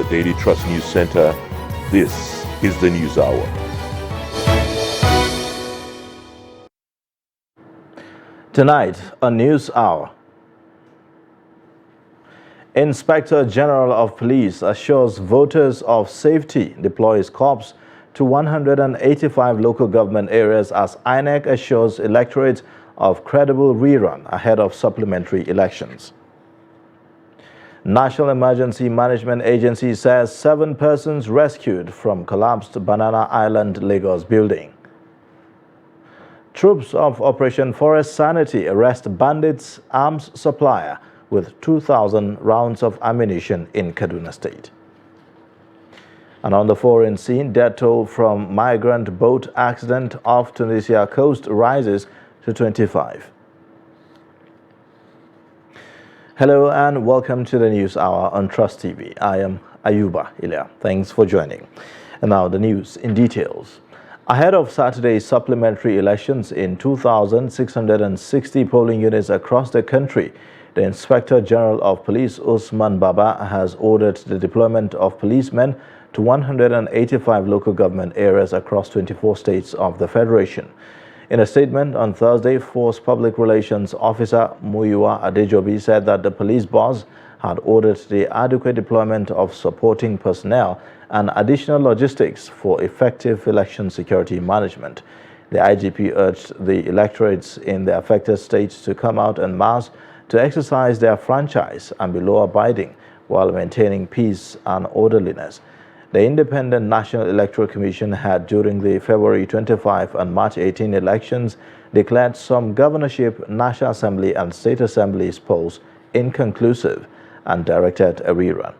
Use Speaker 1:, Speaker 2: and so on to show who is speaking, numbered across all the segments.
Speaker 1: Daily Trust News Center. This is the News Hour.
Speaker 2: Tonight, a News Hour. Inspector General of Police assures voters of safety, deploys corps to 185 local government areas as INEC assures electorate of credible rerun ahead of supplementary elections. National Emergency Management Agency says 7 persons rescued from collapsed Banana Island, Lagos building. Troops of Operation Forest Sanity arrest bandits arms supplier with 2,000 rounds of ammunition in Kaduna State. And on the foreign scene, death toll from migrant boat accident off Tunisia coast rises to 25. Hello and welcome to the News Hour on Trust TV. I am Ayuba Ilya. Thanks for joining. And now the news in details. Ahead of Saturday's supplementary elections in 2,660 polling units across the country, the Inspector General of Police, Usman Baba, has ordered the deployment of policemen to 185 local government areas across 24 states of the Federation. In a statement on Thursday, Force Public Relations Officer Muyiwa Adejobi said that the police boss had ordered the adequate deployment of supporting personnel and additional logistics for effective election security management. The IGP urged the electorates in the affected states to come out en masse to exercise their franchise and be law-abiding while maintaining peace and orderliness. The Independent National Electoral Commission had, during the February 25 and March 18 elections, declared some governorship, National Assembly and State Assemblies polls inconclusive and directed a rerun.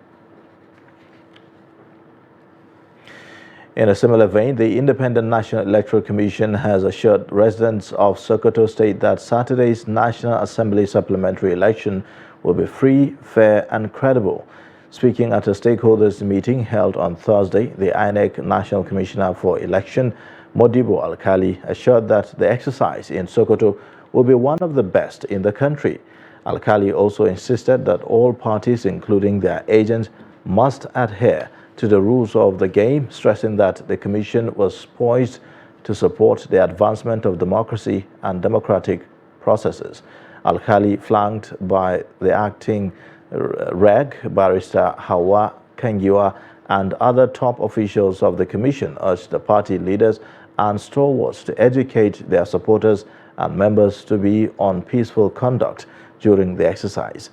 Speaker 2: In a similar vein, the Independent National Electoral Commission has assured residents of Sokoto State that Saturday's National Assembly supplementary election will be free, fair and credible. Speaking at a stakeholders meeting held on Thursday, the INEC National Commissioner for Election, Modibo Alkali, assured that the exercise in Sokoto will be one of the best in the country. Alkali also insisted that all parties, including their agents, must adhere to the rules of the game, stressing that the Commission was poised to support the advancement of democracy and democratic processes. Alkali, flanked by the acting Reg, Barrister Hawa Kangiwa, and other top officials of the Commission, urged the party leaders and stalwarts to educate their supporters and members to be on peaceful conduct during the exercise.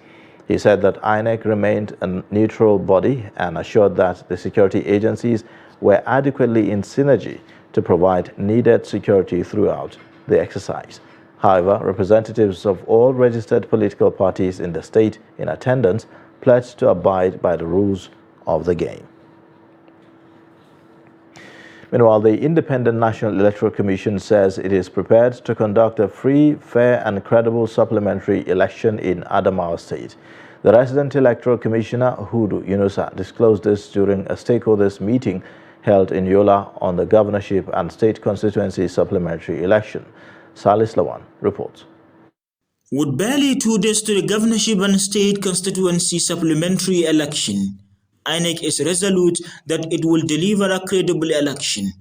Speaker 2: He said that INEC remained a neutral body and assured that the security agencies were adequately in synergy to provide needed security throughout the exercise. However, representatives of all registered political parties in the state in attendance pledged to abide by the rules of the game. Meanwhile, the Independent National Electoral Commission says it is prepared to conduct a free, fair and credible supplementary election in Adamawa State. The resident electoral commissioner, Hudu Yunusa, disclosed this during a stakeholders meeting held in Yola on the governorship and state constituency supplementary election. Salis Lawan reports.
Speaker 3: With barely 2 days to the governorship and state constituency supplementary election, INEC is resolute that it will deliver a credible election.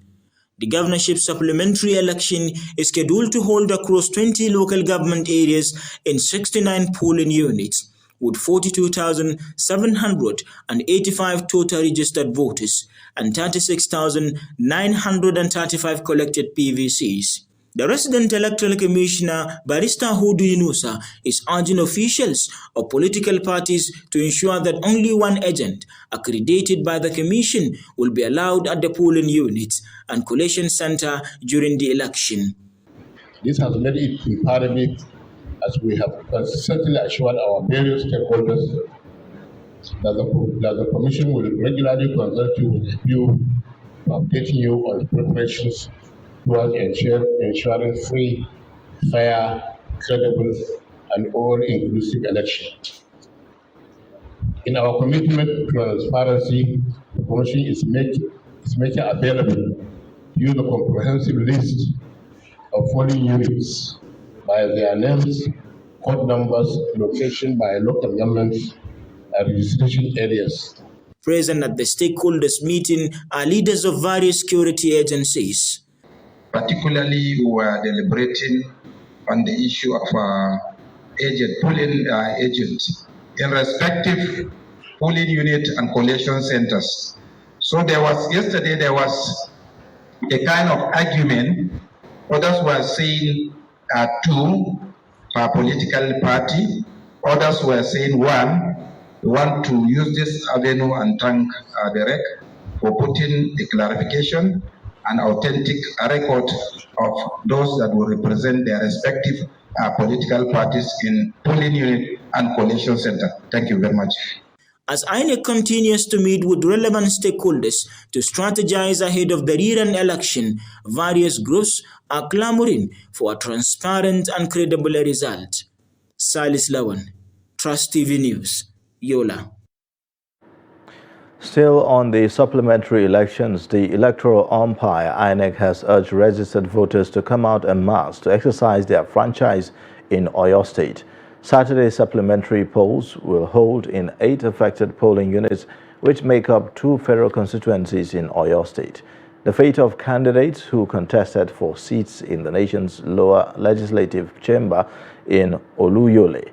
Speaker 3: The governorship supplementary election is scheduled to hold across 20 local government areas in 69 polling units, with 42,785 total registered voters and 36,935 collected PVCs. The resident electoral commissioner, Barrister Hudu Yunusa, is urging officials of political parties to ensure that only one agent, accredited by the commission, will be allowed at the polling units and collation center during the election.
Speaker 4: This has made it imperative, as we have consistently assured our various stakeholders, that the commission will regularly consult you with a view to updating you on preparations towards ensuring free, fair, credible, and all-inclusive election. In our commitment to transparency, the Commission is making available to you the comprehensive list of polling units by their names, code numbers, location by local governments, and registration areas.
Speaker 3: Present at the stakeholders meeting are leaders of various security agencies.
Speaker 5: Particularly, we were deliberating on the issue of polling agents in respective polling unit and collation centers. So yesterday there was a kind of argument. Others were saying two per political party. Others were saying one. We want to use this avenue and thank the REC for putting a clarification and authentic record of those that will represent their respective political parties in polling unit and collation center. Thank you very much.
Speaker 3: As INEC continues to meet with relevant stakeholders to strategize ahead of the rerun election, various groups are clamoring for a transparent and credible result. Salis Lawan, Trust TV News, Yola.
Speaker 2: Still on the supplementary elections, the electoral umpire INEC has urged registered voters to come out en masse to exercise their franchise in Oyo State. Saturday's supplementary polls will hold in 8 affected polling units, which make up 2 federal constituencies in Oyo State. The fate of candidates who contested for seats in the nation's lower legislative chamber in Oluyole,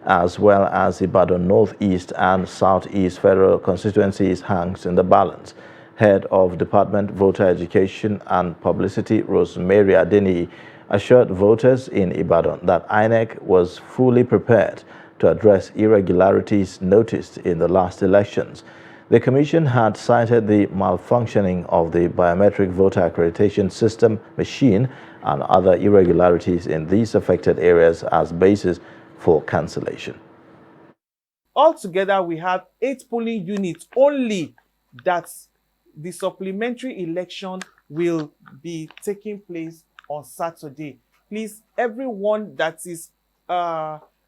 Speaker 2: as well as Ibadan Northeast and Southeast federal constituencies hangs in the balance. Head of Department Voter Education and Publicity, Rosemary Adeni, assured voters in Ibadan that INEC was fully prepared to address irregularities noticed in the last elections. The Commission had cited the malfunctioning of the biometric voter accreditation system machine and other irregularities in these affected areas as basis for cancellation.
Speaker 6: Altogether, we have 8 polling units only that the supplementary election will be taking place on Saturday. Please, everyone that is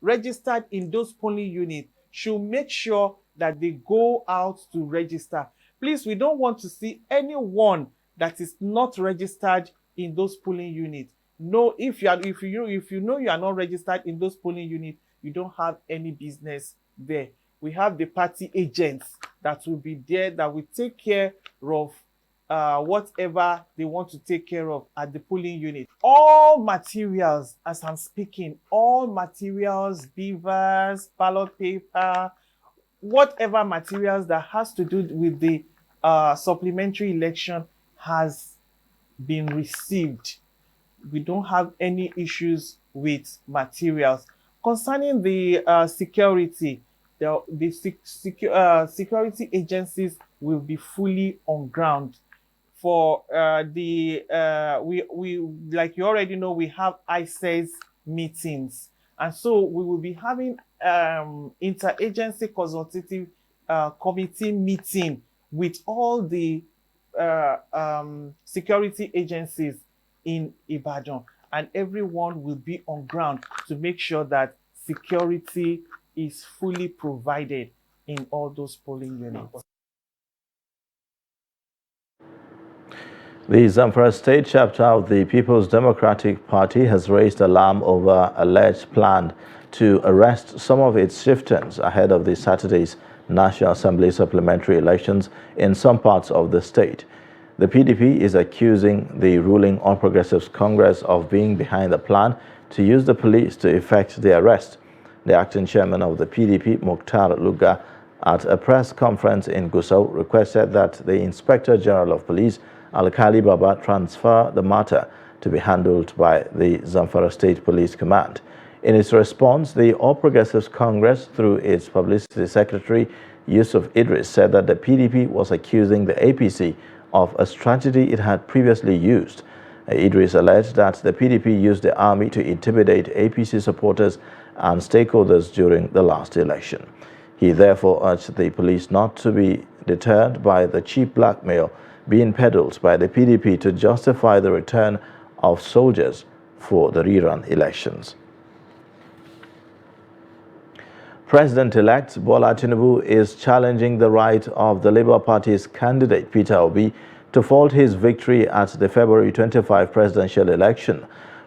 Speaker 6: registered in those polling units should make sure that they go out to register. Please, we don't want to see anyone that is not registered in those polling units. No, if you know you are not registered in those polling units, you don't have any business there. We have the party agents that will be there, that will take care of whatever they want to take care of at the polling unit. All materials, as I'm speaking, all materials, beavers, ballot paper, whatever materials that has to do with the supplementary election has been received. We don't have any issues with materials. Concerning the security, security agencies will be fully on ground. For we like you already know, we have ICES meetings, and so we will be having interagency consultative committee meeting with all the security agencies in Ibadan, and everyone will be on ground to make sure that security is fully provided in all those polling units.
Speaker 2: The Zamfara State chapter of the People's Democratic Party has raised alarm over alleged plan to arrest some of its chieftains ahead of the Saturday's National Assembly supplementary elections in some parts of the state. The PDP is accusing the ruling All Progressives Congress of being behind the plan to use the police to effect the arrest. The acting chairman of the PDP, Mukhtar Luga, at a press conference in Gusau, requested that the Inspector General of Police, Alkali Baba, transfer the matter to be handled by the Zamfara State Police Command. In its response, the All Progressives Congress, through its publicity secretary, Yusuf Idris, said that the PDP was accusing the APC of a strategy it had previously used. Idris alleged that the PDP used the army to intimidate APC supporters and stakeholders during the last election. He therefore urged the police not to be deterred by the cheap blackmail being peddled by the PDP to justify the return of soldiers for the rerun elections. President-elect Bola Tinubu is challenging the right of the Labour Party's candidate Peter Obis to fault his victory at the February 25 presidential election.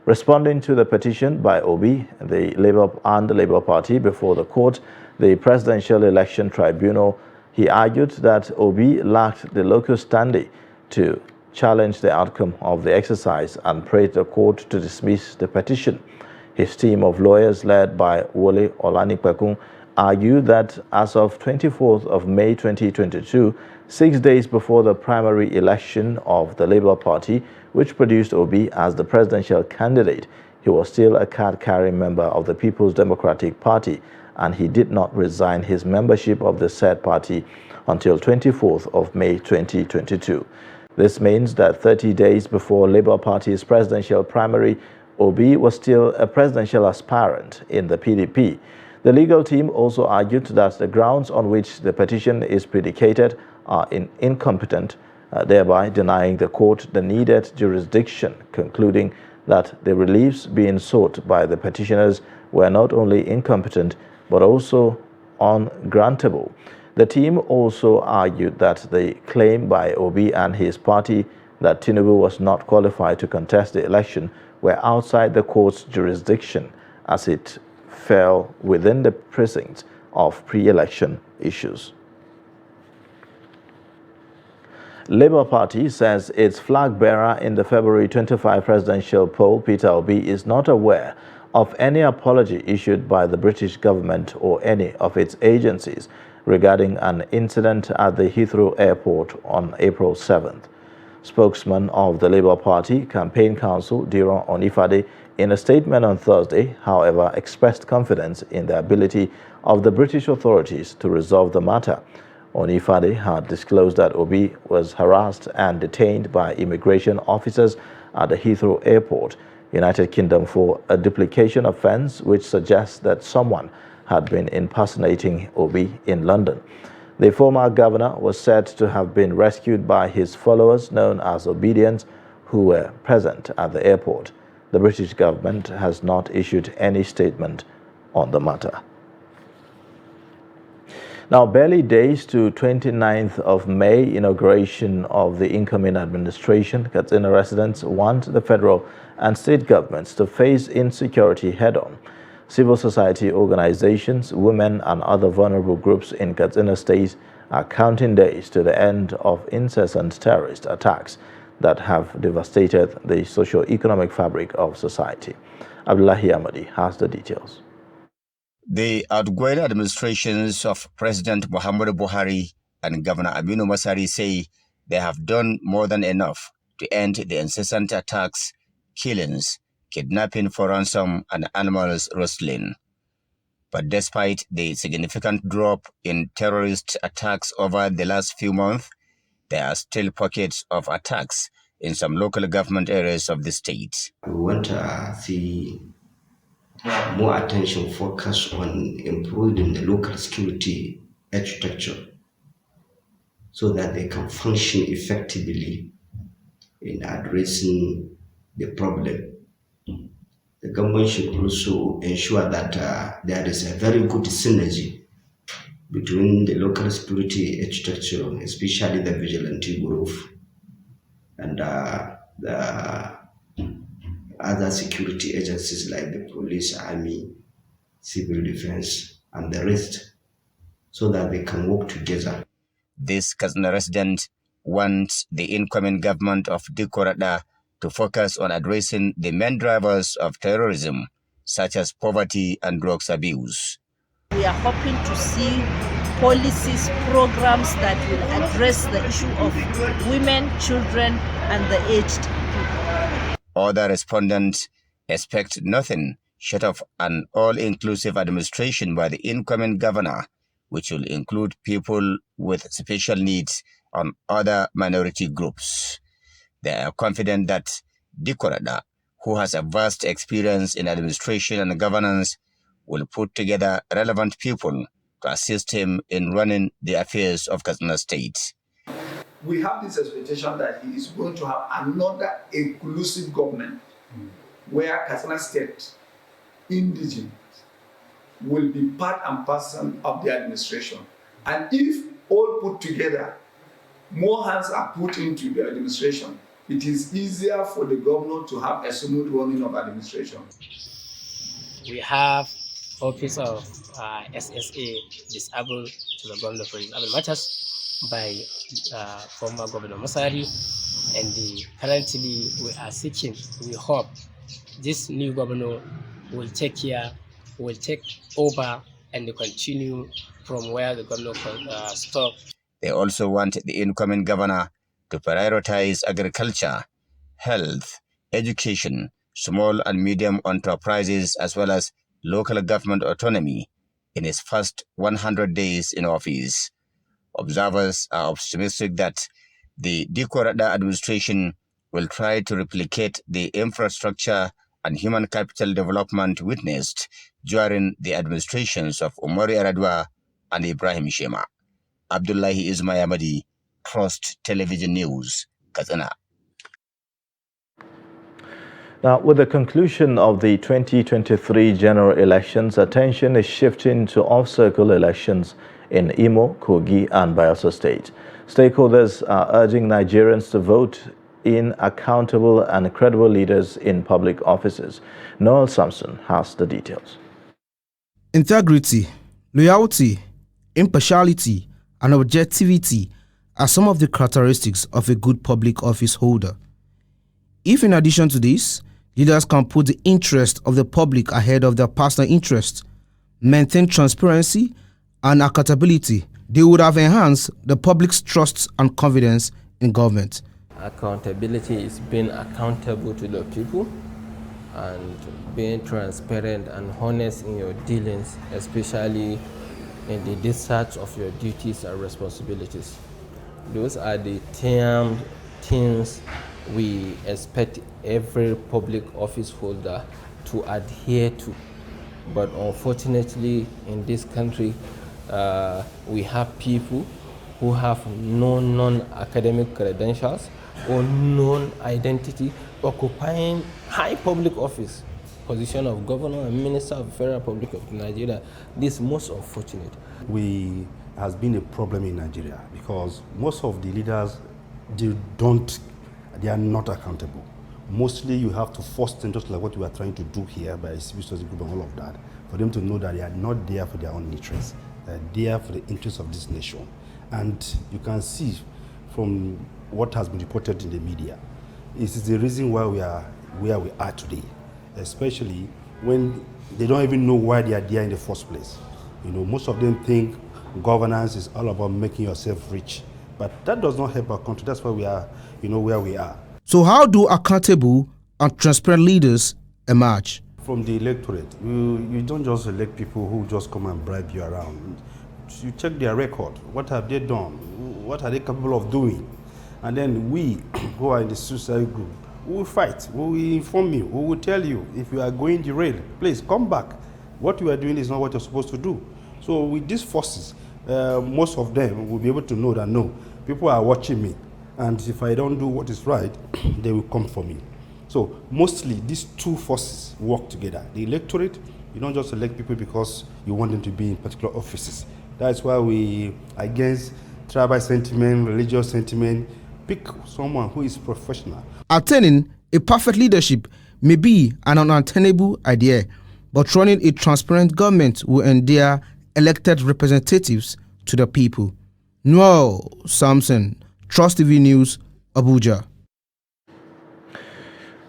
Speaker 2: Responding to the petition by Obi, the Labour Party before the court, the Presidential Election Tribunal, he argued that Obi lacked the local standing to challenge the outcome of the exercise and prayed the court to dismiss the petition. His team of lawyers, led by Wole Olanipekun, argued that as of 24th of May 2022, 6 days before the primary election of the Labour Party, which produced Obi as the presidential candidate, he was still a card-carrying member of the People's Democratic Party, and he did not resign his membership of the said party until 24th of May 2022. This means that 30 days before Labour Party's presidential primary, Obi was still a presidential aspirant in the PDP. The legal team also argued that the grounds on which the petition is predicated are incompetent, thereby denying the court the needed jurisdiction, concluding that the reliefs being sought by the petitioners were not only incompetent but also ungrantable. The team also argued that the claim by Obi and his party that Tinubu was not qualified to contest the election were outside the court's jurisdiction, as it fell within the precincts of pre-election issues. Labour Party says its flag bearer in the February 25 presidential poll, Peter Obi, is not aware of any apology issued by the British government or any of its agencies regarding an incident at the Heathrow Airport on April 7th. Spokesman of the Labour Party Campaign Council, Diron Onifade, in a statement on Thursday, however, expressed confidence in the ability of the British authorities to resolve the matter. Onifade had disclosed that Obi was harassed and detained by immigration officers at the Heathrow Airport, United Kingdom, for a duplication offence which suggests that someone had been impersonating Obi in London. The former governor was said to have been rescued by his followers known as Obedience, who were present at the airport. The British government has not issued any statement on the matter. Now, barely days to 29th of May, inauguration of the incoming administration, Katsina residents want the federal and state governments to face insecurity head-on. Civil society organizations, women and other vulnerable groups in Katsina State are counting days to the end of incessant terrorist attacks that have devastated the socio-economic fabric of society. Abdullahi Ahmadi has the details.
Speaker 7: The outgoing administrations of President Muhammadu Buhari and Governor Aminu Masari say they have done more than enough to end the incessant attacks, killings, kidnapping for ransom, and animals rustling. But despite the significant drop in terrorist attacks over the last few months, there are still pockets of attacks in some local government areas of the state.
Speaker 8: We want to see more attention focused on improving the local security architecture so that they can function effectively in addressing the problem. The government should also ensure that there is a very good synergy between the local security architecture, especially the vigilante group, and the other security agencies like the police, army, civil defense, and the rest, so that they can work together.
Speaker 7: This Katsina resident wants the incoming government of Dikorada to focus on addressing the main drivers of terrorism, such as poverty and drugs abuse.
Speaker 9: We are hoping to see policies, programs that will address the issue of women, children, and the aged people.
Speaker 7: Other respondents expect nothing short of an all-inclusive administration by the incoming governor, which will include people with special needs and other minority groups. They are confident that Dikorada, who has a vast experience in administration and governance, will put together relevant people to assist him in running the affairs of Katsina State.
Speaker 10: We have this expectation that he is going to have another inclusive government where Katsina State indigenous will be part and parcel of the administration. And if all put together, more hands are put into the administration, it is easier for the governor to have a smooth running of administration.
Speaker 11: We have Office of SSA disabled to the Governor for Disabled Matters by former Governor Masari, and currently we are seeking, we hope this new governor will take over and continue from where the governor stopped.
Speaker 7: They also want the incoming governor to prioritize agriculture, health, education, small and medium enterprises, as well as local government autonomy in his first 100 days in office. Observers are optimistic that the Dikko administration will try to replicate the infrastructure and human capital development witnessed during the administrations of Umaru Yar'Adua and Ibrahim Shema. Abdullahi Ismayamadi, Trust Television News, Katsina.
Speaker 2: Now, with the conclusion of the 2023 general elections, attention is shifting to off-circle elections in Imo, Kogi, and Bayelsa State. Stakeholders are urging Nigerians to vote in accountable and credible leaders in public offices. Noel Samson has the details.
Speaker 12: Integrity, loyalty, impartiality, and objectivity are some of the characteristics of a good public office holder. If in addition to this, leaders can put the interest of the public ahead of their personal interests, maintain transparency and accountability, they would have enhanced the public's trust and confidence in government.
Speaker 13: Accountability is being accountable to the people and being transparent and honest in your dealings, especially in the discharge of your duties and responsibilities. Those are the things we expect every public office holder to adhere to. But unfortunately, in this country, we have people who have no non-academic credentials or non-identity occupying high public office, position of governor and minister of the Federal Republic of Nigeria. This is most unfortunate.
Speaker 14: Has been a problem in Nigeria because most of the leaders, they are not accountable. Mostly you have to force them, just like what we are trying to do here by civil society group and all of that, for them to know that they are not there for their own interests. They are there for the interests of this nation. And you can see from what has been reported in the media, this is the reason why we are where we are today, especially when they don't even know why they are there in the first place. You know, most of them think governance is all about making yourself rich, but that does not help our country. That's why we are, where we are.
Speaker 12: So how do accountable and transparent leaders emerge?
Speaker 14: From the electorate, you don't just elect people who just come and bribe you around. You check their record. What have they done? What are they capable of doing? And then we, who are in the society group, we will fight. We will inform you. We will tell you, if you are going derailed, please come back. What you are doing is not what you're supposed to do. So with these forces, most of them will be able to know that, no, people are watching me. And if I don't do what is right, they will come for me. So mostly these two forces work together. The electorate, you don't just elect people because you want them to be in particular offices. That's why we, against tribal sentiment, religious sentiment, pick someone who is professional.
Speaker 12: Attaining a perfect leadership may be an unattainable idea, but running a transparent government will endear elected representatives to the people. Noel Samson, Trust TV News, Abuja.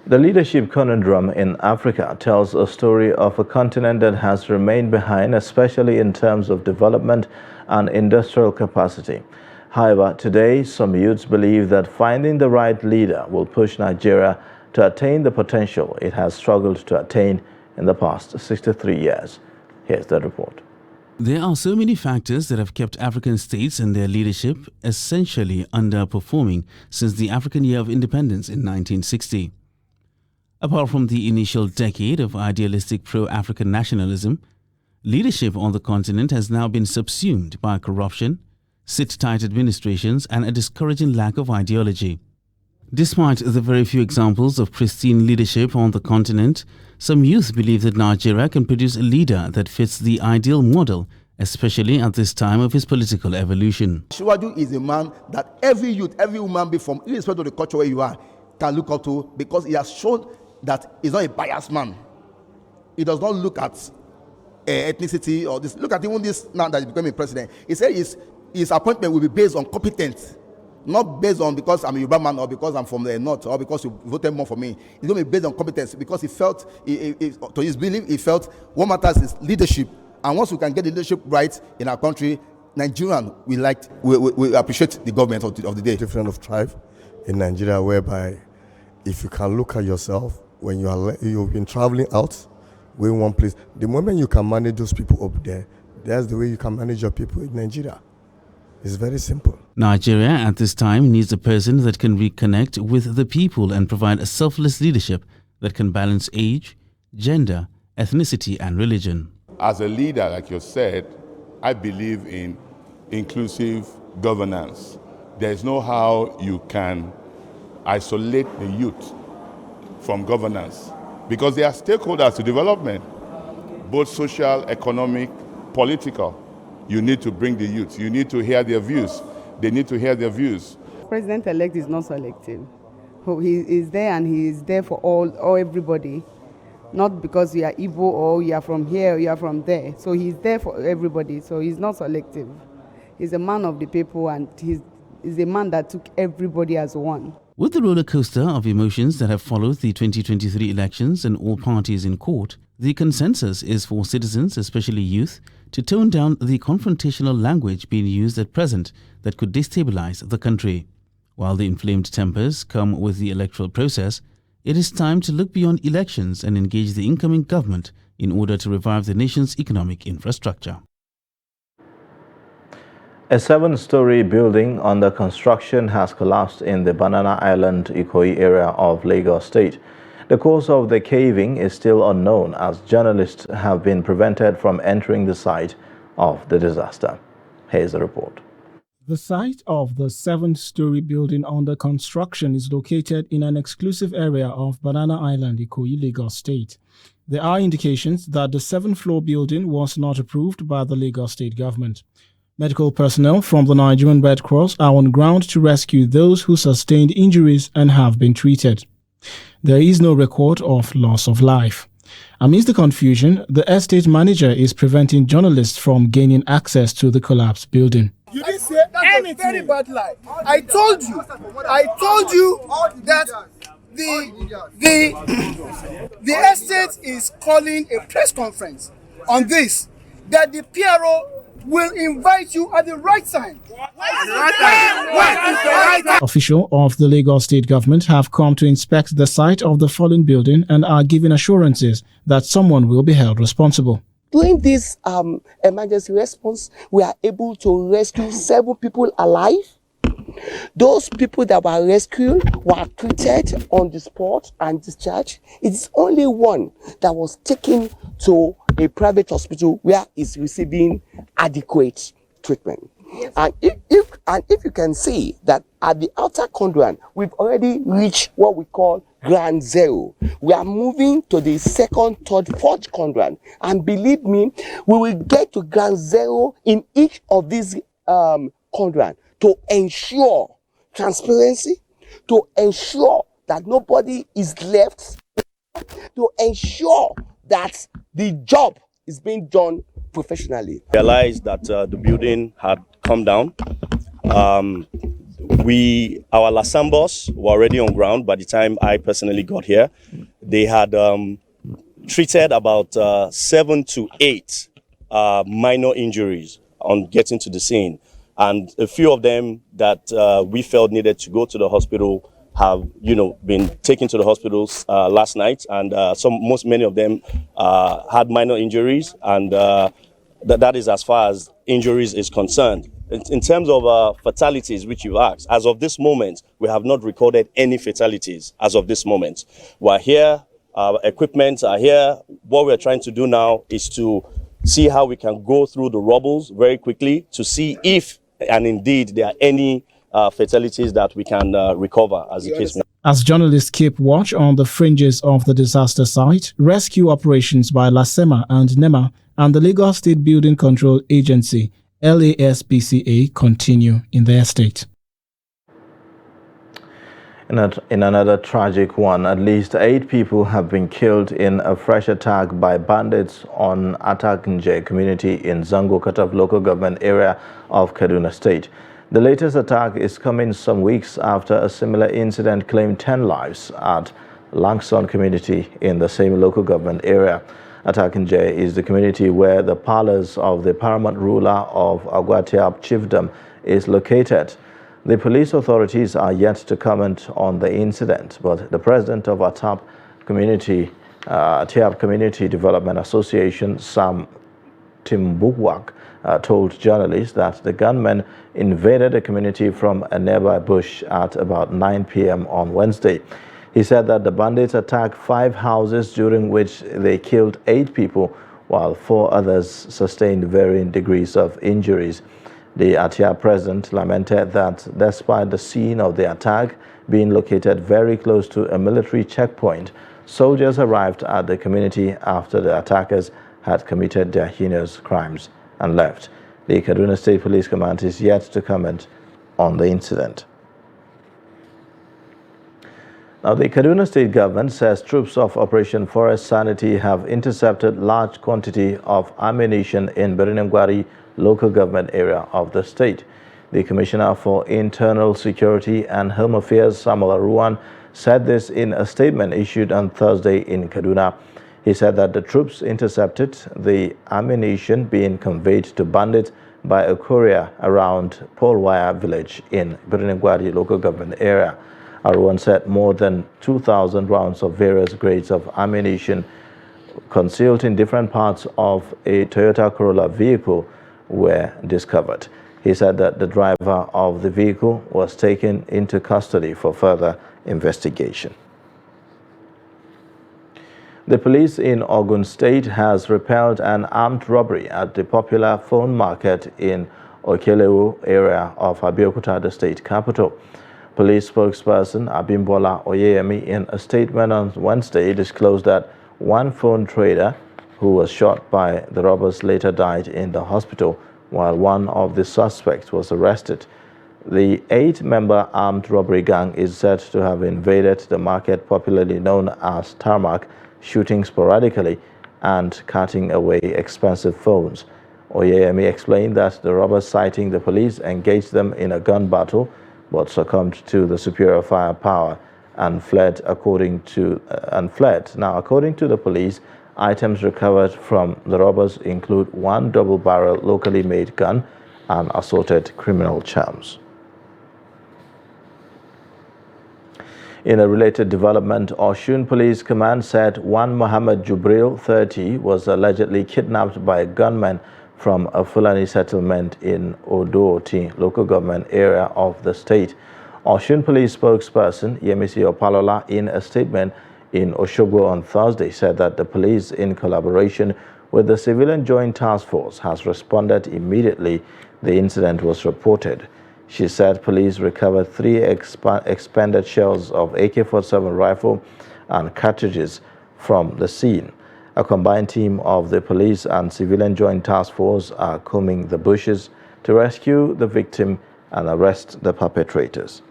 Speaker 2: The leadership conundrum in Africa tells a story of a continent that has remained behind, especially in terms of development and industrial capacity. However, today, some youths believe that finding the right leader will push Nigeria to attain the potential it has struggled to attain in the past 63 years. Here's the report.
Speaker 15: There are so many factors that have kept African states and their leadership essentially underperforming since the African Year of Independence in 1960. Apart from the initial decade of idealistic pro-African nationalism, leadership on the continent has now been subsumed by corruption, sit-tight administrations, and a discouraging lack of ideology. Despite the very few examples of pristine leadership on the continent, some youth believe that Nigeria can produce a leader that fits the ideal model, especially at this time of his political evolution.
Speaker 16: Shiwaju is a man that every youth, every woman be from, irrespective of the culture where you are, can look up to, because he has shown that he's not a biased man. He does not look at ethnicity or this. Look at even this man that is becoming president. He said his appointment will be based on competence, not based on because I'm a Yoruba man or because I'm from the north or because you voted more for me. It's going to be based on competence, because he felt, to his belief, he felt what matters is leadership. And once we can get the leadership right in our country, Nigerian, we appreciate the government of the day.
Speaker 17: Different of tribe in Nigeria, whereby if you can look at yourself when you've been traveling out, going one place, the moment you can manage those people up there, that's the way you can manage your people in Nigeria. It's very simple.
Speaker 15: Nigeria at this time needs a person that can reconnect with the people and provide a selfless leadership that can balance age, gender, ethnicity, and religion.
Speaker 1: As a leader, like you said, I believe in inclusive governance. There's no how you can isolate the youth from governance, because they are stakeholders to development, both social, economic, political. You need to bring the youth. You need to hear their views. They need to hear their views.
Speaker 18: President-elect is not selective. He is there, and he is there for everybody. Not because you are Igbo or you are from here or you are from there. So he's there for everybody. So he's not selective. He's a man of the people, and he's a man that took everybody as one.
Speaker 15: With the roller coaster of emotions that have followed the 2023 elections and all parties in court, the consensus is for citizens, especially youth, to tone down the confrontational language being used at present that could destabilize the country. While the inflamed tempers come with the electoral process, it is time to look beyond elections and engage the incoming government in order to revive the nation's economic infrastructure.
Speaker 2: A 7-story building under construction has collapsed in the Banana Island Ikoyi area of Lagos State. The cause of the caving is still unknown, as journalists have been prevented from entering the site of the disaster. Here's the report.
Speaker 19: The site of the 7-story building under construction is located in an exclusive area of Banana Island, Ikoyi, Lagos State. There are indications that the 7th-floor building was not approved by the Lagos State government. Medical personnel from the Nigerian Red Cross are on ground to rescue those who sustained injuries and have been treated. There is no record of loss of life. Amidst the confusion, the estate manager is preventing journalists from gaining access to the collapsed building.
Speaker 20: You didn't say anything. That's a very bad lie. I told you that the estate is calling a press conference on this, that the PRO will invite you at the right time.
Speaker 19: Officials of the Lagos State government have come to inspect the site of the fallen building and are giving assurances that someone will be held responsible.
Speaker 21: During this emergency response, we are able to rescue 7 people alive. Those people that were rescued were treated on the spot and discharged. It is only one that was taken to a private hospital where he's receiving adequate treatment. Yes. And if you can see that at the outer Conundrum, we've already reached what we call ground zero. We are moving to the 2nd, 3rd, 4th Conundrum, and believe me, we will get to ground zero in each of these Conundrum to ensure transparency, to ensure that nobody is left, to ensure that the job is being done professionally.
Speaker 22: Realized that the building had come down. Our Lasambos were already on ground by the time I personally got here. They had treated about 7 to 8 minor injuries on getting to the scene. And a few of them that we felt needed to go to the hospital have, been taken to the hospitals last night, and many of them had minor injuries, and that is as far as injuries is concerned. In terms of fatalities, which you've asked, as of this moment, we have not recorded any fatalities as of this moment. We're here, our equipment are here. What we're trying to do now is to see how we can go through the rubbles very quickly to see if, and indeed, there are any fatalities that we can recover as the case may be.
Speaker 19: As journalists keep watch on the fringes of the disaster site, rescue operations by LASEMA and NEMA and the Lagos State Building Control Agency, LASBCA, continue in their state.
Speaker 2: In another tragic one, at least 8 people have been killed in a fresh attack by bandits on Atakinje community in Zango Kataf local government area of Kaduna State. The latest attack is coming some weeks after a similar incident claimed 10 lives at Langson community in the same local government area. Atakinje is the community where the palace of the paramount ruler of Agwatiap chiefdom is located. The police authorities are yet to comment on the incident, but the president of Tiap Community Development Association, Sam Timbukwak, told journalists that the gunmen invaded the community from a nearby bush at about 9 p.m. on Wednesday. He said that the bandits attacked 5 houses, during which they killed 8 people, while 4 others sustained varying degrees of injuries. The Atia president lamented that despite the scene of the attack being located very close to a military checkpoint, soldiers arrived at the community after the attackers had committed their heinous crimes and left. The Kaduna State Police Command is yet to comment on the incident. Now, the Kaduna State government says troops of Operation Forest Sanity have intercepted large quantity of ammunition in Birinengwari local government area of the state. The Commissioner for Internal Security and Home Affairs, Samuel Aruwan, said this in a statement issued on Thursday in Kaduna. He said that the troops intercepted the ammunition being conveyed to bandits by a courier around Polwire village in Birinengwari local government area. Aruwan said more than 2,000 rounds of various grades of ammunition concealed in different parts of a Toyota Corolla vehicle were discovered. He said that the driver of the vehicle was taken into custody for further investigation. The police in Ogun State has repelled an armed robbery at the popular phone market in Okelewu area of Abeokuta, the state capital. Police spokesperson Abimbola Oyeyemi, in a statement on Wednesday, disclosed that one phone trader who was shot by the robbers later died in the hospital, while one of the suspects was arrested. The 8-member armed robbery gang is said to have invaded the market popularly known as Tarmac, shooting sporadically and cutting away expensive phones. Oyeyemi explained that the robbers, citing the police, engaged them in a gun battle but succumbed to the superior firepower and fled. Now, according to the police, items recovered from the robbers include one double-barrel locally made gun and assorted criminal charms. In a related development, Osun Police Command said one Mohammed Jubril, 30, was allegedly kidnapped by gunmen from a Fulani settlement in Odooti local government area of the state. Osun Police spokesperson Yemisi Opalola, in a statement in Oshogbo on Thursday, said that the police, in collaboration with the Civilian Joint Task Force, has responded immediately the incident was reported. She said police recovered 3 expanded shells of AK-47 rifle and cartridges from the scene. A combined team of the police and Civilian Joint Task Force are combing the bushes to rescue the victim and arrest the perpetrators.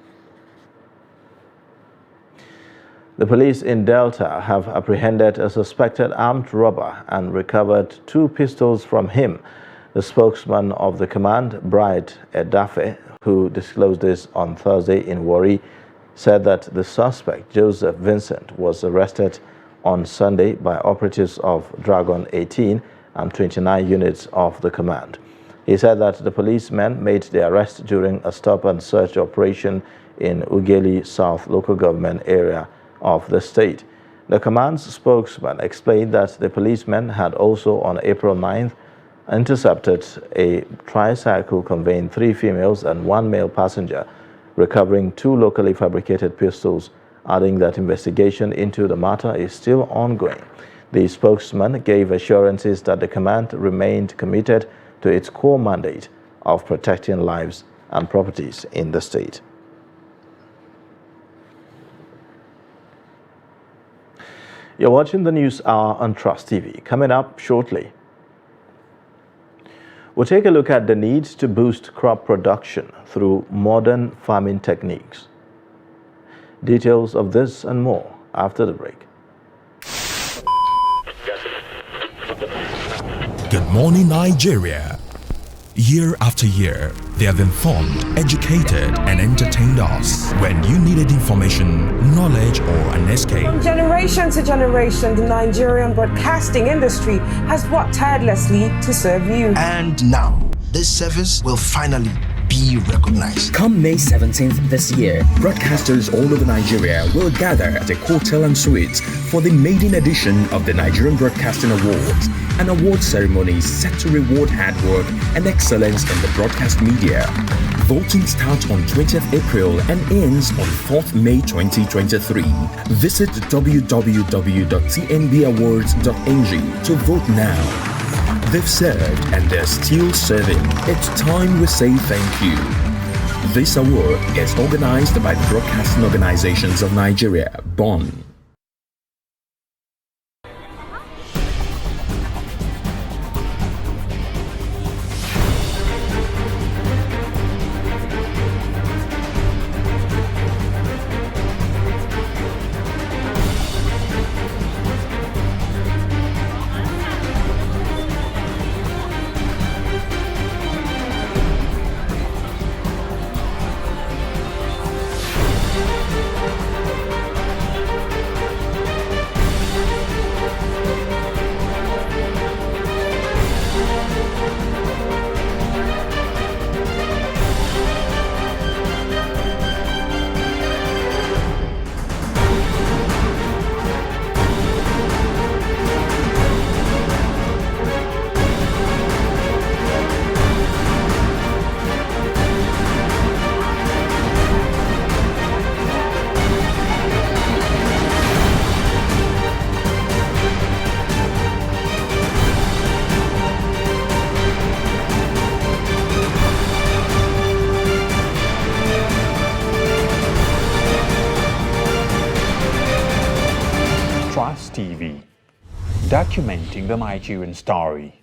Speaker 2: The police in Delta have apprehended a suspected armed robber and recovered 2 pistols from him. The spokesman of the command, Bright Edafe, who disclosed this on Thursday in Warri, said that the suspect, Joseph Vincent, was arrested on Sunday by operatives of Dragon 18 and 29 units of the command. He said that the policemen made the arrest during a stop-and-search operation in Ugeli South local government area of the state. The command's spokesman explained that the policemen had also, on April 9th, intercepted a tricycle conveying 3 females and 1 male passenger, recovering 2 locally fabricated pistols, adding that investigation into the matter is still ongoing. The spokesman gave assurances that the command remained committed to its core mandate of protecting lives and properties in the state. You're watching the News Hour on Trust TV. Coming up shortly, we'll take a look at the need to boost crop production through modern farming techniques. Details of this and more after the break.
Speaker 4: Good morning, Nigeria. Year after year, they have informed, educated, and entertained us. When you needed information, knowledge, or an escape.
Speaker 5: From generation to generation, the Nigerian broadcasting industry has worked tirelessly to serve you.
Speaker 23: And now, this service will finally be recognized.
Speaker 24: Come May 17th this year, broadcasters all over Nigeria will gather at the Hotel and Suites for the maiden edition of the Nigerian Broadcasting Awards, an award ceremony set to reward hard work and excellence in the broadcast media. Voting starts on 20th April and ends on 4th May 2023. Visit www.tnbawards.ng to vote now. They've served and they're still serving. It's time we say thank you. This award is organized by the Broadcasting Organizations of Nigeria, Bonn.
Speaker 25: TV, documenting the Nigerian story.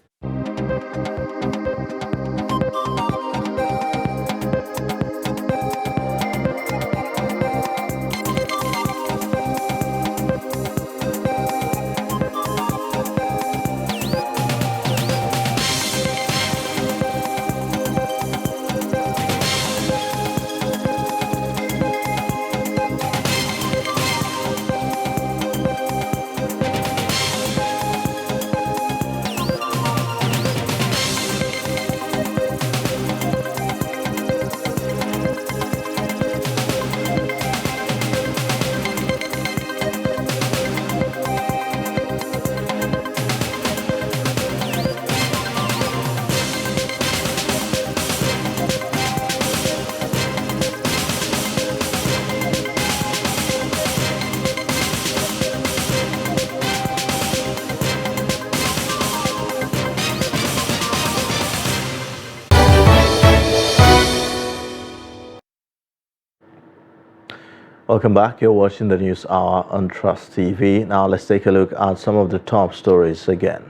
Speaker 2: Welcome back. You're watching the News Hour on Trust TV. Now let's take a look at some of the top stories again.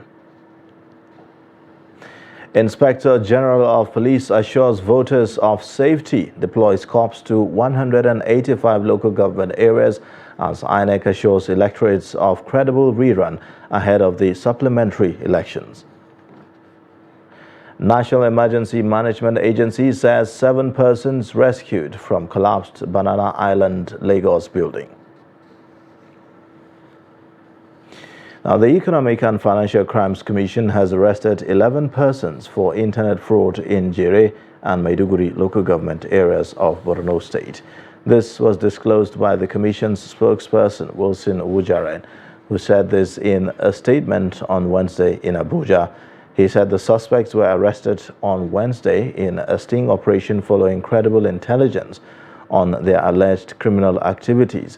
Speaker 2: Inspector General of Police assures voters of safety, deploys cops to 185 local government areas as INEC assures electorates of credible rerun ahead of the supplementary elections. National Emergency Management Agency says 7 persons rescued from collapsed Banana Island, Lagos building. Now, the Economic and Financial Crimes Commission has arrested 11 persons for internet fraud in Jere and Maiduguri local government areas of Borno State. This was disclosed by the Commission's spokesperson, Wilson Wujaren, who said this in a statement on Wednesday in Abuja. He said the suspects were arrested on Wednesday in a sting operation following credible intelligence on their alleged criminal activities.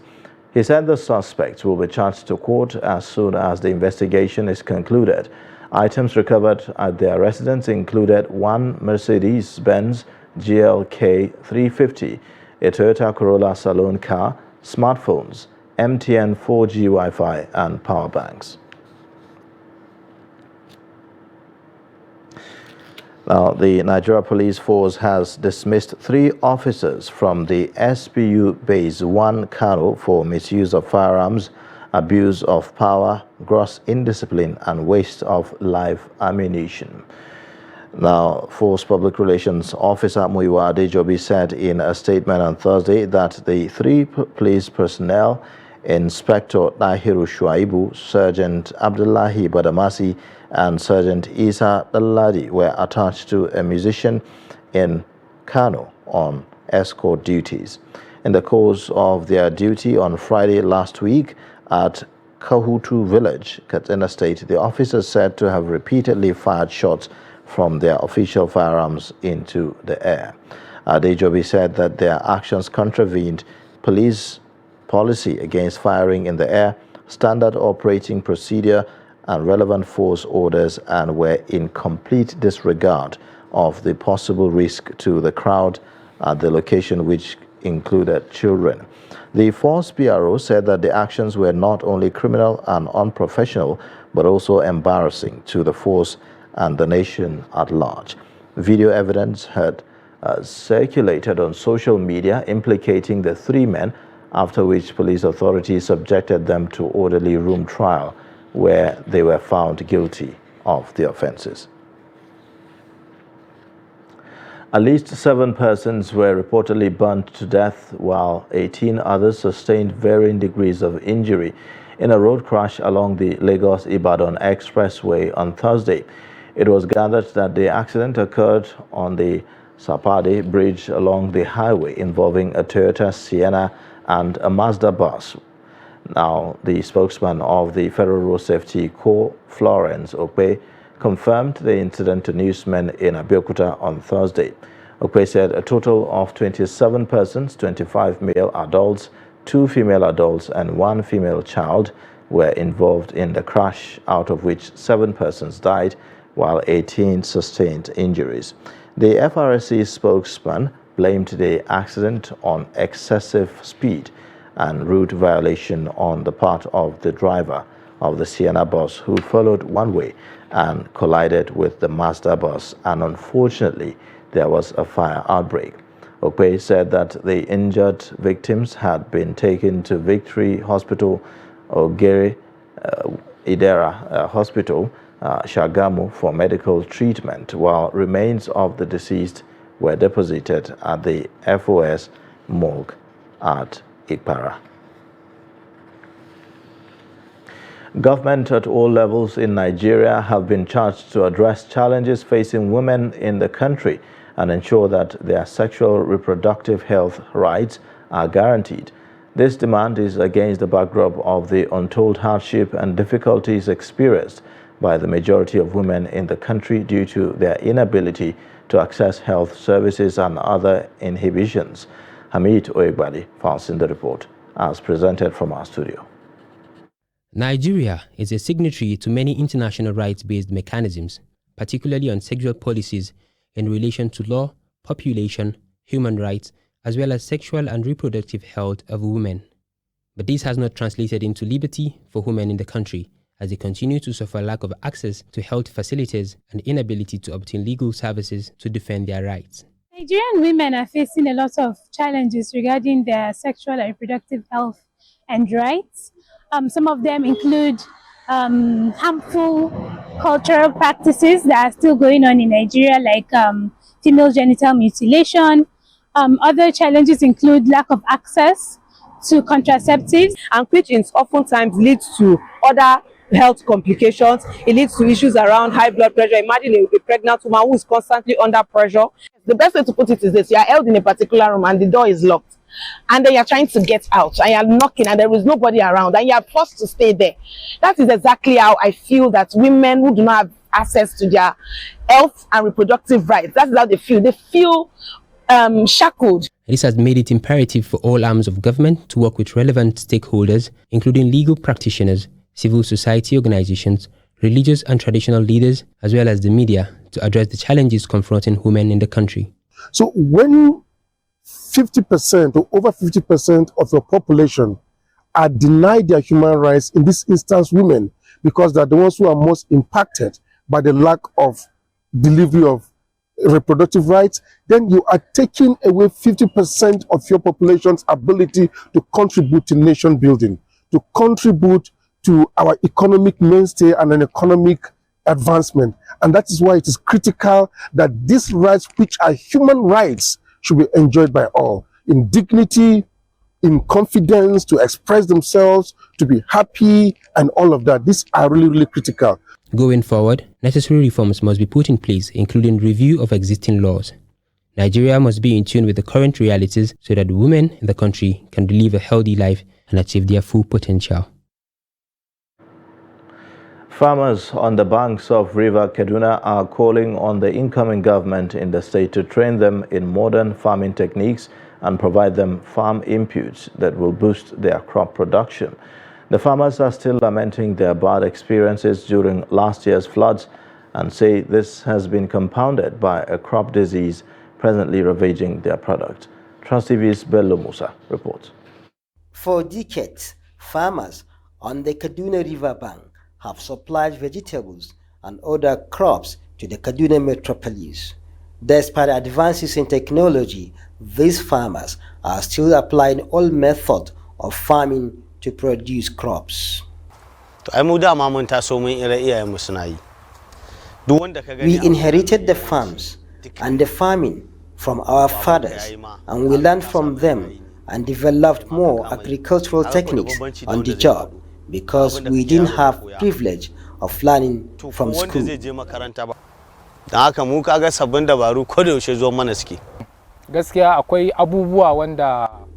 Speaker 2: He said the suspects will be charged to court as soon as the investigation is concluded. Items recovered at their residence included 1 Mercedes-Benz GLK 350, a Toyota Corolla Saloon car, smartphones, MTN 4G Wi-Fi, and power banks. Now, the Nigeria Police Force has dismissed 3 officers from the SPU Base 1 Kano for misuse of firearms, abuse of power, gross indiscipline, and waste of live ammunition. Now, Force Public Relations Officer Muyiwa Adejobi said in a statement on Thursday that the 3 police personnel, Inspector Dahiru Shuaibu, Sergeant Abdullahi Badamasi, and Sergeant Isa Dalladi, were attached to a musician in Kano on escort duties. In the course of their duty on Friday last week at Kahutu village, Katsina State, the officers said to have repeatedly fired shots from their official firearms into the air. Adejobi said that their actions contravened police policy against firing in the air, standard operating procedure, and relevant force orders, and were in complete disregard of the possible risk to the crowd at the location, which included children. The Force PRO said that the actions were not only criminal and unprofessional, but also embarrassing to the force and the nation at large. Video evidence had circulated on social media implicating the 3 men, after which police authorities subjected them to orderly room trial, where they were found guilty of the offenses. At least 7 persons were reportedly burnt to death, while 18 others sustained varying degrees of injury in a road crash along the Lagos-Ibadan Expressway on Thursday. It was gathered that the accident occurred on the Sapade Bridge along the highway, involving a Toyota Sienna and a Mazda bus. Now, the spokesman of the Federal Road Safety Corps, Florence Okpe, confirmed the incident to newsmen in Abeokuta on Thursday. Okpe said a total of 27 persons, 25 male adults, 2 female adults, and 1 female child were involved in the crash, out of which 7 persons died, while 18 sustained injuries. The FRSC spokesman blamed the accident on excessive speed and route violation on the part of the driver of the Sienna bus, who followed one way and collided with the Mazda bus, and unfortunately there was a fire outbreak. Okpe said that the injured victims had been taken to Victory Hospital, Ogere Idera Hospital, Shagamu, for medical treatment, while remains of the deceased were deposited at the FOS morgue at Ikpara. Government at all levels in Nigeria have been charged to address challenges facing women in the country and ensure that their sexual reproductive health rights are guaranteed. This demand is against the backdrop of the untold hardship and difficulties experienced by the majority of women in the country due to their inability to access health services and other inhibitions. Hamid Oegbadi files in the report, as presented from our studio.
Speaker 3: Nigeria is a signatory to many international rights-based mechanisms, particularly on sexual policies in relation to law, population, human rights, as well as sexual and reproductive health of women. But this has not translated into liberty for women in the country, as they continue to suffer lack of access to health facilities and inability to obtain legal services to defend their rights.
Speaker 6: Nigerian women are facing a lot of challenges regarding their sexual and reproductive health and rights. Some of them include harmful cultural practices that are still going on in Nigeria, like female genital mutilation. Other challenges include lack of access to contraceptives,
Speaker 8: and which oftentimes leads to other health complications. It leads to issues around high blood pressure. Imagine a pregnant woman who is constantly under pressure. The best way to put it is this: you are held in a particular room and the door is locked, and then you are trying to get out and you are knocking and there is nobody around and you are forced to stay there. That is exactly how I feel that women who do not have access to their health and reproductive rights, that is how they feel. They feel shackled.
Speaker 3: This has made it imperative for all arms of government to work with relevant stakeholders, including legal practitioners, civil society organizations, religious and traditional leaders, as well as the media, to address the challenges confronting women in the country.
Speaker 9: So when 50% or over 50% of your population are denied their human rights, in this instance women, because they're the ones who are most impacted by the lack of delivery of reproductive rights, then you are taking away 50% of your population's ability to contribute to nation building, to contribute to our economic mainstay and an economic advancement. And that is why it is critical that these rights, which are human rights, should be enjoyed by all in dignity, in confidence, to express themselves, to be happy, and all of that. These are really, really critical.
Speaker 3: Going forward, necessary reforms must be put in place, including review of existing laws. Nigeria must be in tune with the current realities so that women in the country can live a healthy life and achieve their full potential.
Speaker 2: Farmers on the banks of River Kaduna are calling on the incoming government in the state to train them in modern farming techniques and provide them farm inputs that will boost their crop production. The farmers are still lamenting their bad experiences during last year's floods and say this has been compounded by a crop disease presently ravaging their product. Trust TV's Bello Musa reports.
Speaker 7: For decades, farmers on the Kaduna River bank have supplied vegetables and other crops to the Kaduna metropolis. Despite advances in technology, these farmers are still applying old methods of farming to produce crops. We inherited the farms and the farming from our fathers, and we learned from them and developed more agricultural techniques on the job because we didn't have privilege of learning from school.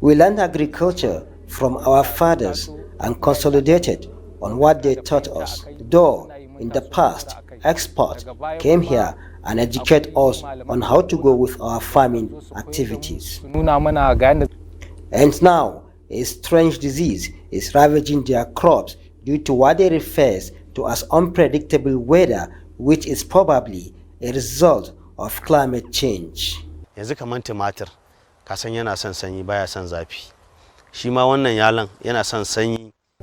Speaker 7: We learned agriculture from our fathers and consolidated on what they taught us. Though in the past, experts came here and educated us on how to go with our farming activities. And now, a strange disease is ravaging their crops due to what they refer to as unpredictable weather, which is probably a result of climate change.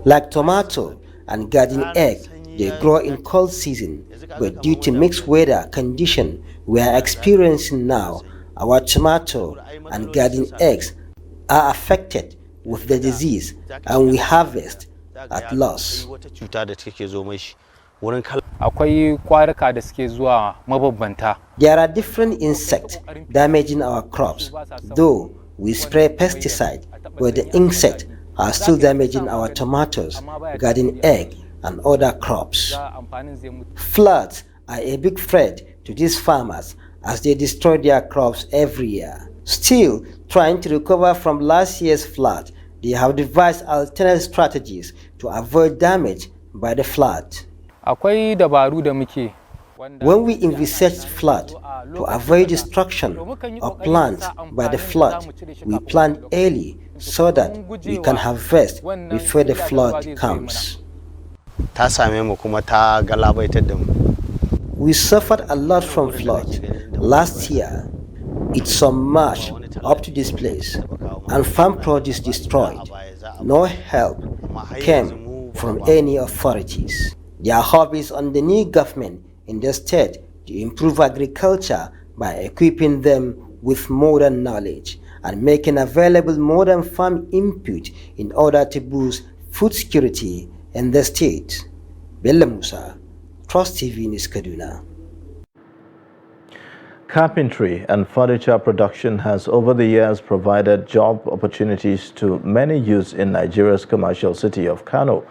Speaker 7: Like tomato and garden egg, they grow in cold season, but due to mixed weather condition we are experiencing now, our tomato and garden eggs are affected with the disease and we harvest at loss. There are different insects damaging our crops, though we spray pesticide, but the insects are still damaging our tomatoes, garden egg, and other crops. Floods are a big threat to these farmers as they destroy their crops every year. Still trying to recover from last year's flood, they have devised alternate strategies to avoid damage by the flood. When we envisage flood, to avoid destruction of plants by the flood, we plant early so that we can harvest before the flood comes. We suffered a lot from flood. Last year, it submerged up to this place and farm produce destroyed. No help came from any authorities. Their hope is on the new government in the state to improve agriculture by equipping them with modern knowledge and making available modern farm input in order to boost food security in the state. Bello Musa, Trust TV News Kaduna.
Speaker 2: Carpentry and furniture production has over the years provided job opportunities to many youths in Nigeria's commercial city of Kano.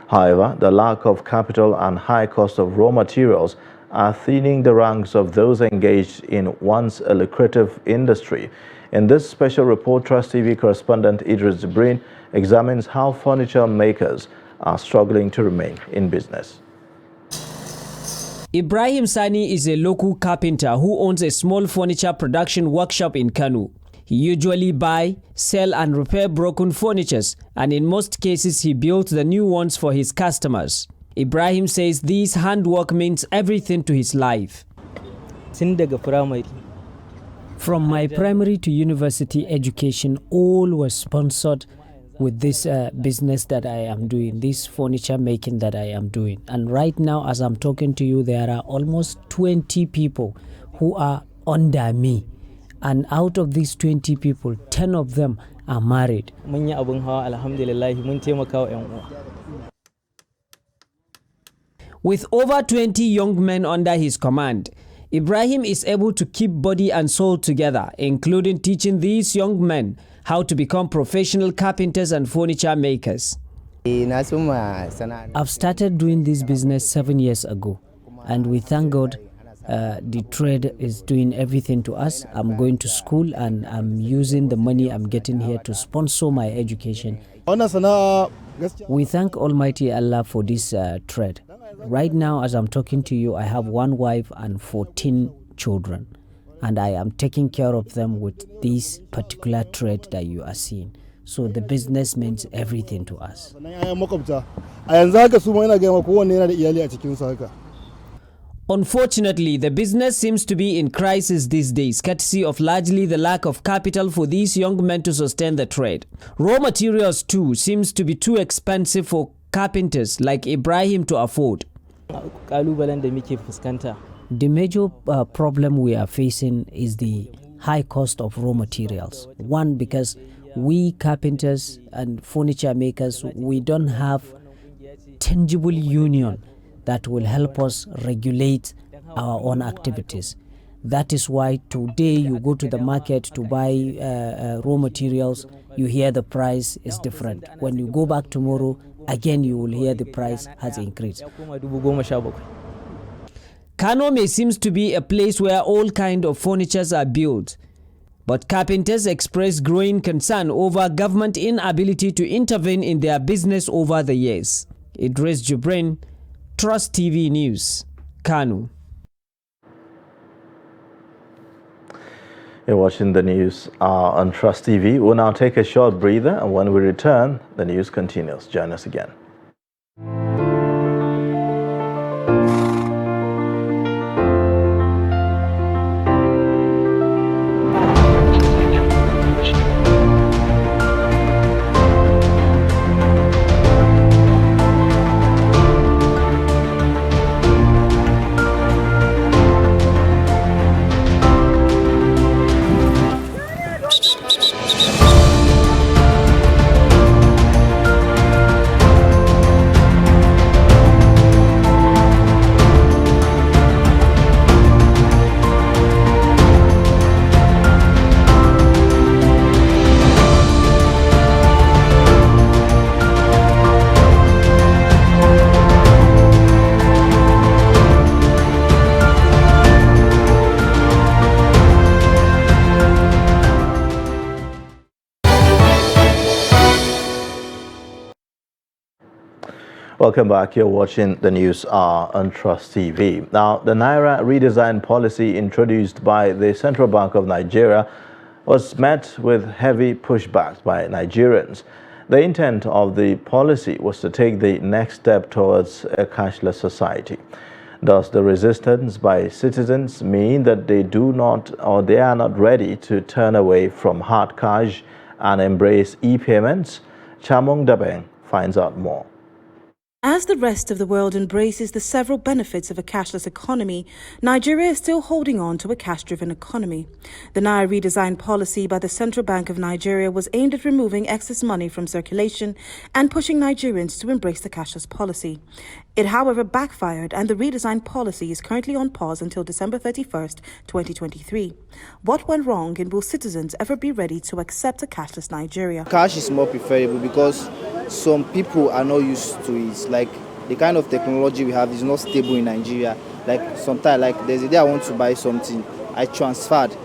Speaker 2: However, the lack of capital and high cost of raw materials are thinning the ranks of those engaged in once a lucrative industry. In this special report, Trust TV correspondent Idris Jibrin examines how furniture makers are struggling to remain in business.
Speaker 10: Ibrahim Sani is a local carpenter who owns a small furniture production workshop in Kano. He usually buy, sell and repair broken furnitures, and in most cases he builds the new ones for his customers. Ibrahim says this handwork means everything to his life. From my primary to university education, all was sponsored with this business that I am doing, this furniture making that I am doing. And right now, as I'm talking to you, there are almost 20 people who are under me. And out of these 20 people, 10 of them are married. With over 20 young men under his command, Ibrahim is able to keep body and soul together, including teaching these young men how to become professional carpenters and furniture makers. I've started doing this business 7 years ago, and we thank God the trade is doing everything to us. I'm going to school and I'm using the money I'm getting here to sponsor my education. We thank Almighty Allah for this trade. Right now, as I'm talking to you, I have one wife and 14 children, and I am taking care of them with this particular trade that you are seeing. So the business means everything to us. Unfortunately, the business seems to be in crisis these days, courtesy of largely the lack of capital for these young men to sustain the trade. Raw materials too seems to be too expensive for carpenters like Ibrahim to afford. The major problem we are facing is the high cost of raw materials. One, because we carpenters and furniture makers, we don't have tangible union that will help us regulate our own activities. That is why today you go to the market to buy raw materials, you hear the price is different. When you go back tomorrow, again you will hear the price has increased. Kano seems to be a place where all kinds of furnitures are built, but carpenters express growing concern over government inability to intervene in their business over the years. Idris Jubrin, Trust TV News, Kano. You're watching the news on Trust TV. We'll now take a short breather, and when we return, the news continues. Join us again. Welcome back. You're watching the news on Trust TV. Now, the Naira redesign policy introduced by the Central Bank of Nigeria was met with heavy pushback by Nigerians. The intent of the policy was to take the next step towards a cashless society. Does the resistance by citizens mean that they do not or they are not ready to turn away from hard cash and embrace e-payments? Chamong Dabeng finds out more.
Speaker 11: As the rest of the world embraces the several benefits of a cashless economy, Nigeria is still holding on to a cash-driven economy. The Naira redesign policy by the Central Bank of Nigeria was aimed at removing excess money from circulation and pushing Nigerians to embrace the cashless policy. It, however, backfired, and the redesigned policy is currently on pause until December 31st, 2023. What went wrong, and will citizens ever be ready to accept a cashless Nigeria?
Speaker 12: Cash is more preferable because some people are not used to it. Like the kind of technology we have is not stable in Nigeria. Like sometimes, like there's a day I want to buy something, I transferred,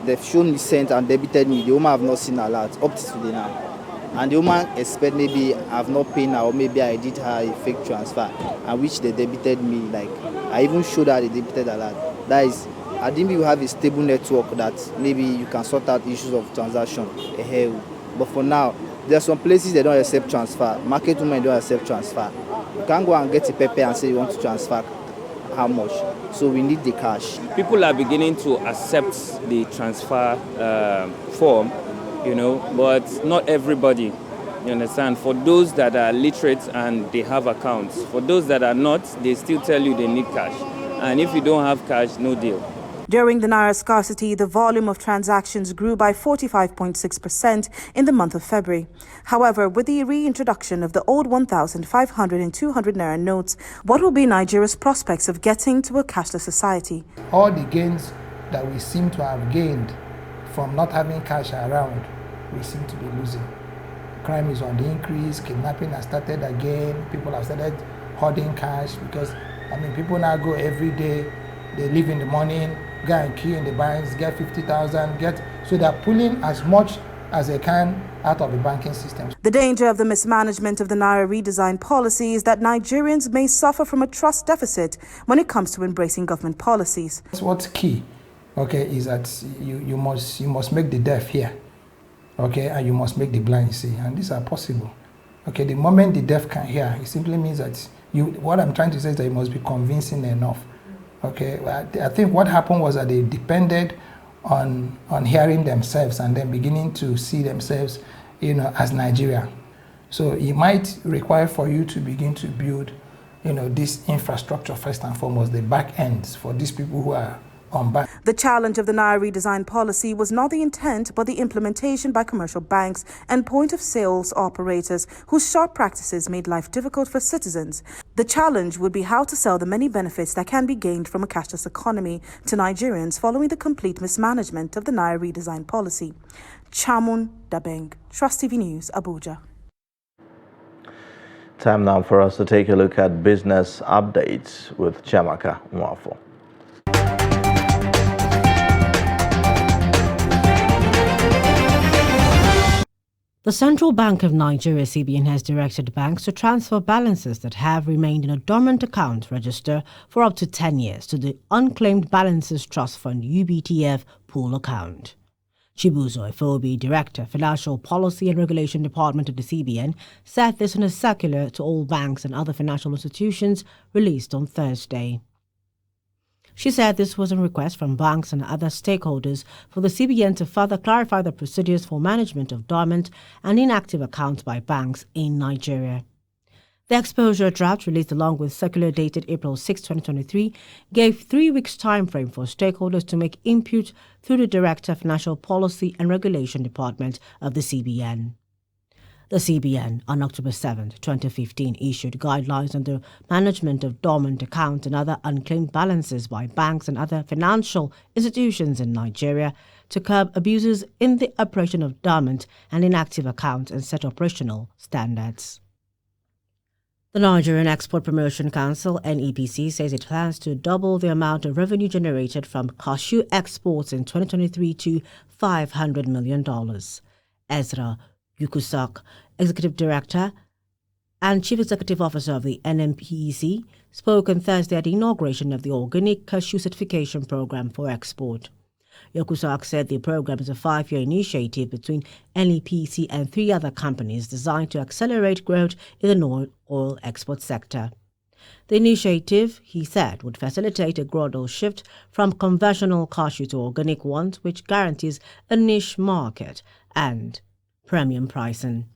Speaker 12: they've shown me sent and debited me. The woman have not seen a lot up to today now. And the woman expect maybe I've not paid her, or maybe I did her a fake transfer, and which they debited me. Like I even showed her they debited a lot. That is, I think we have a stable network that maybe you can sort out issues of transaction. But for now, there are some places they don't accept transfer. Market women don't accept transfer. You can't go and get a paper and say you want to transfer how much. So we need the cash.
Speaker 13: People are beginning to accept the transfer form, you know, but not everybody. You understand? For those that are literate and they have accounts, for those that are not, they still tell you they need cash. And if you don't have cash, no deal.
Speaker 11: During the naira scarcity, the volume of transactions grew by 45.6% in the month of February. However, with the reintroduction of the old 1,500 and 200 naira notes, what will be Nigeria's prospects of getting to a cashless society?
Speaker 1: All the gains that we seem to have gained from not having cash around, we seem to be losing. Crime is on the increase, kidnapping has started again, people have started hoarding cash because, people now go every day, they leave in the morning, go and queue in the banks, get 50,000, so they're pulling as much as they can out of the banking system.
Speaker 11: The danger of the mismanagement of the Naira redesign policy is that Nigerians may suffer from a trust deficit when it comes to embracing government policies.
Speaker 1: What's key, is that you must make the deaf hear, and you must make the blind see, and these are possible. The moment the deaf can hear, it simply means that what I'm trying to say is that it must be convincing enough. I think what happened was that they depended on hearing themselves and then beginning to see themselves, as Nigeria. So it might require for you to begin to build, this infrastructure first and foremost, the back ends for these people who are on back.
Speaker 11: The challenge of the Naira redesign policy was not the intent, but the implementation by commercial banks and point-of-sales operators whose sharp practices made life difficult for citizens. The challenge would be how to sell the many benefits that can be gained from a cashless economy to Nigerians following the complete mismanagement of the Naira redesign policy. Chamun Dabeng, Trust TV News, Abuja.
Speaker 2: Time now for us to take a look at business updates with Chamaka Mwafo.
Speaker 14: The Central Bank of Nigeria, CBN, has directed banks to transfer balances that have remained in a dormant account register for up to 10 years to the Unclaimed Balances Trust Fund UBTF pool account. Chibuzo Ifobi, Director, Financial Policy and Regulation Department of the CBN, said this in a circular to all banks and other financial institutions released on Thursday. She said this was a request from banks and other stakeholders for the CBN to further clarify the procedures for management of dormant and inactive accounts by banks in Nigeria. The exposure draft, released along with circular dated April 6, 2023, gave 3 weeks time frame for stakeholders to make input through the Director of Financial Policy and Regulation Department of the CBN. The CBN, on October 7, 2015, issued guidelines on the management of dormant accounts and other unclaimed balances by banks and other financial institutions in Nigeria to curb abuses in the operation of dormant and inactive accounts and set operational standards. The Nigerian Export Promotion Council, NEPC, says it plans to double the amount of revenue generated from cashew exports in 2023 to $500 million. Ezra Yukusak, Executive Director and Chief Executive Officer of the NMPEC, spoke on Thursday at the inauguration of the Organic Cashew Certification Program for Export. Yokusak said the program is a 5-year initiative between NEPC and 3 other companies designed to accelerate growth in the non-oil export sector. The initiative, he said, would facilitate a gradual shift from conventional cashew to organic ones, which guarantees a niche market and premium pricing.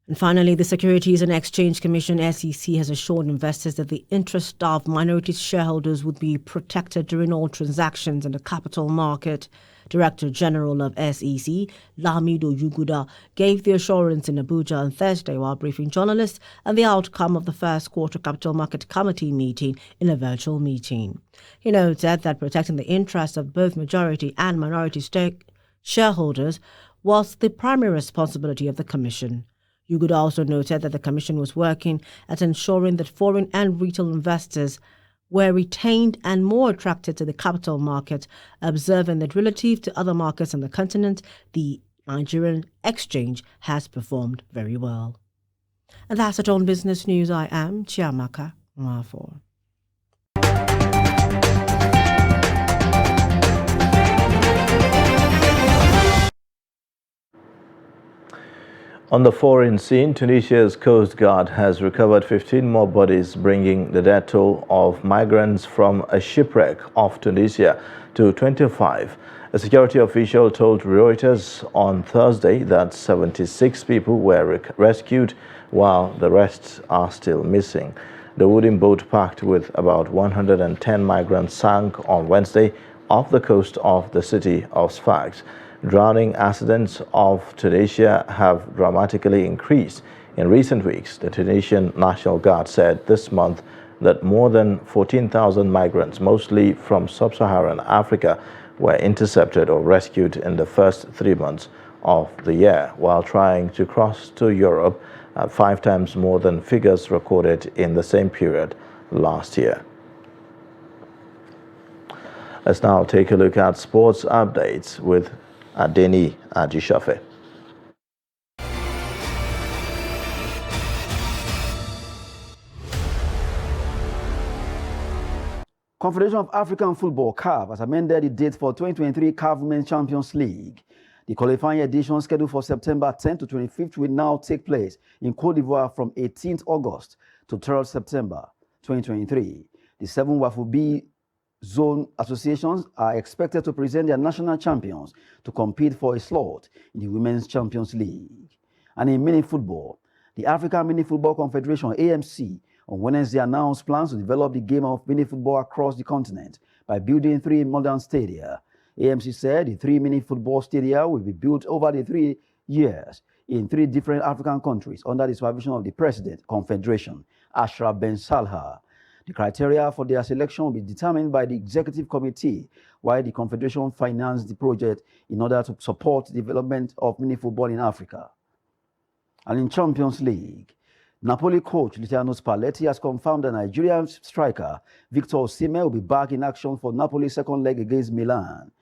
Speaker 14: And finally, the Securities and Exchange Commission, SEC, has assured investors that the interests of minority shareholders would be protected during all transactions in the capital market. Director General of SEC, Lamido Yuguda, gave the assurance in Abuja on Thursday while briefing journalists on the outcome of the first quarter Capital Market Committee meeting in a virtual meeting. He noted that protecting the interests of both majority and minority shareholders was the primary responsibility of the Commission. Yuguda also noted that the Commission was working at ensuring that foreign and retail investors were retained and more attracted to the capital market, observing that relative to other markets on the continent, the Nigerian exchange has performed very well. And that's it on Business News. I am Chiamaka Mwafo.
Speaker 2: On the foreign scene, Tunisia's Coast Guard has recovered 15 more bodies, bringing the death toll of migrants from a shipwreck off Tunisia to 25. A security official told Reuters on Thursday that 76 people were rescued, while the rest are still missing. The wooden boat packed with about 110 migrants sank on Wednesday off the coast of the city of Sfax. Drowning accidents off Tunisia have dramatically increased in recent weeks. The Tunisian National Guard said this month that more than 14,000 migrants, mostly from sub-Saharan Africa, were intercepted or rescued in the first 3 months of the year while trying to cross to Europe, 5 times more than figures recorded in the same period last year. Let's now take a look at sports updates with Adeni Ajishafe.
Speaker 15: Confederation of African Football (CAF) has amended the date for 2023 CAF Women's Champions League. The qualifying edition scheduled for September 10 to 25th will now take place in Cote d'Ivoire from 18th August to 3rd September 2023. The 7 WAFU B zone associations are expected to present their national champions to compete for a slot in the Women's Champions League. And in mini football, the African Mini Football Confederation (AMC) on Wednesday announced plans to develop the game of mini football across the continent by building 3 modern stadia. AMC said the 3 mini football stadia will be built over the 3 years in 3 different African countries under the supervision of the President, Confederation, Ashraf Ben Salha. The criteria for their selection will be determined by the Executive Committee, while the Confederation financed the project in order to support the development of mini football in Africa. And in Champions League, Napoli coach Luciano Spalletti has confirmed that Nigerian striker Victor Osimhen will be back in action for Napoli's second leg against Milan.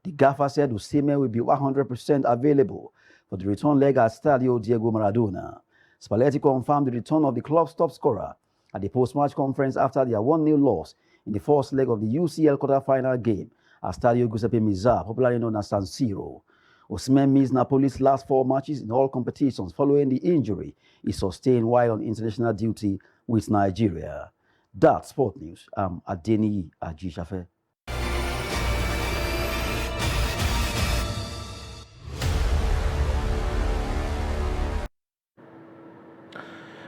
Speaker 15: The gaffer said Osimhen will be 100% available for the return leg at Stadio Diego Maradona. Spalletti confirmed the return of the club's top scorer at the post-match conference after their 1-0 loss in the first leg of the UCL quarter-final game at Stadio Giuseppe Meazza, popularly known as San Siro. Osimhen missed Napoli's last 4 matches in all competitions following the injury he sustained while on international duty with Nigeria. That's Sport News. I'm Adeni Ajishafe.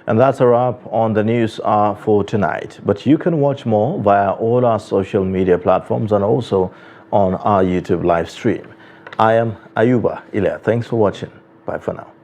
Speaker 2: And that's a wrap on the news hour for tonight. But you can watch more via all our social media platforms and also on our YouTube live stream. I am Ayuba Ilya. Thanks for watching. Bye for now.